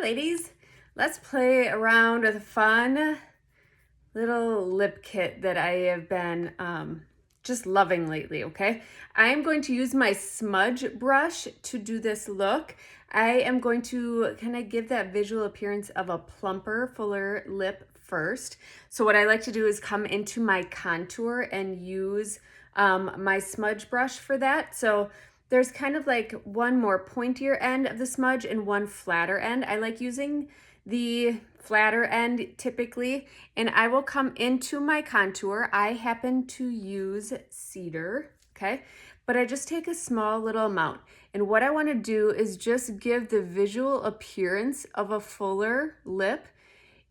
ladies. Let's play around with a fun little lip kit that I have been just loving lately, okay? I am going to use my smudge brush to do this look. I am going to kind of give that visual appearance of a plumper, fuller lip first. So what I like to do is come into my contour and use my smudge brush for that. So there's kind of like one more pointier end of the smudge and one flatter end. I like using the flatter end typically, and I will come into my contour. I happen to use cedar, okay? But I just take a small little amount. And what I want to do is just give the visual appearance of a fuller lip.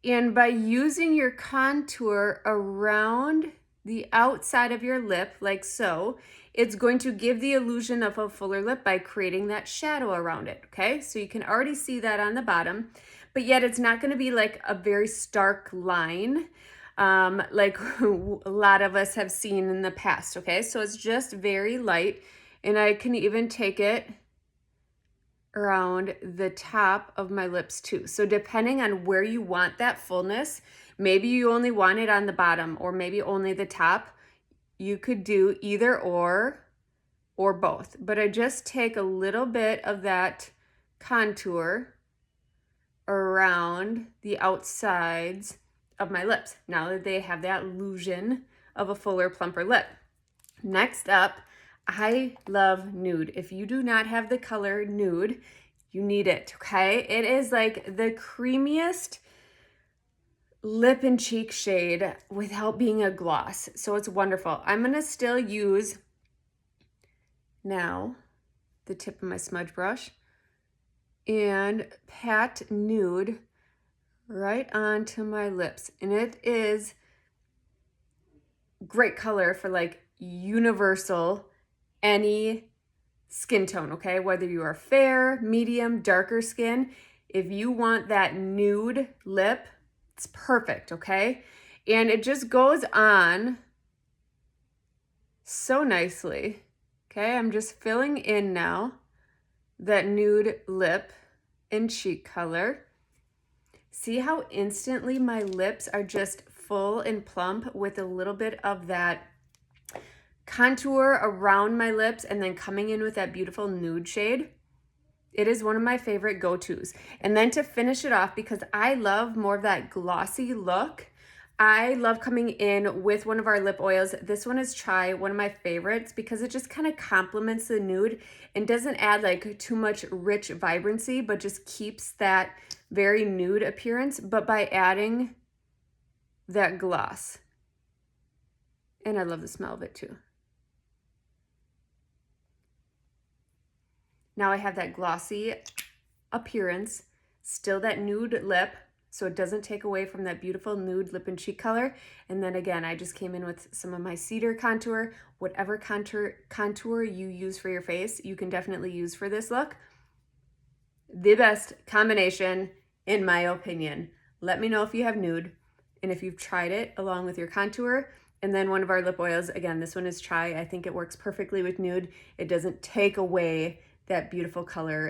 And by using your contour around the outside of your lip, like so, it's going to give the illusion of a fuller lip by creating that shadow around it, okay? So you can already see that on the bottom, but yet it's not gonna be like a very stark line like a lot of us have seen in the past, okay? So it's just very light, and I can even take it around the top of my lips too. So depending on where you want that fullness, maybe you only want it on the bottom or maybe only the top, you could do either or both. But I just take a little bit of that contour around the outsides of my lips now that they have that illusion of a fuller, plumper lip. Next up, I love nude. If you do not have the color nude, you need it, okay? It is like the creamiest lip and cheek shade without being a gloss. So it's wonderful. I'm gonna still use now the tip of my smudge brush and pat nude right onto my lips. And it is great color for like universal any skin tone, okay? Whether you are fair, medium, darker skin, if you want that nude lip, it's perfect, okay? And it just goes on so nicely, okay? I'm just filling in now that nude lip and cheek color. See how instantly my lips are just full and plump with a little bit of that contour around my lips and then coming in with that beautiful nude shade. It is one of my favorite go-tos. And then to finish it off, because I love more of that glossy look, I love coming in with one of our lip oils. This one is Chai, one of my favorites, because it just kind of complements the nude and doesn't add like too much rich vibrancy, but just keeps that very nude appearance, but by adding that gloss. And I love the smell of it too. Now I have that glossy appearance, still that nude lip, so it doesn't take away from that beautiful nude lip and cheek color. And then again, I just came in with some of my cedar contour. Whatever contour you use for your face, you can definitely use for this look. The best combination, in my opinion. Let me know if you have nude and if you've tried it along with your contour. And then one of our lip oils, again, this one is Chai. I think it works perfectly with nude. It doesn't take away that beautiful color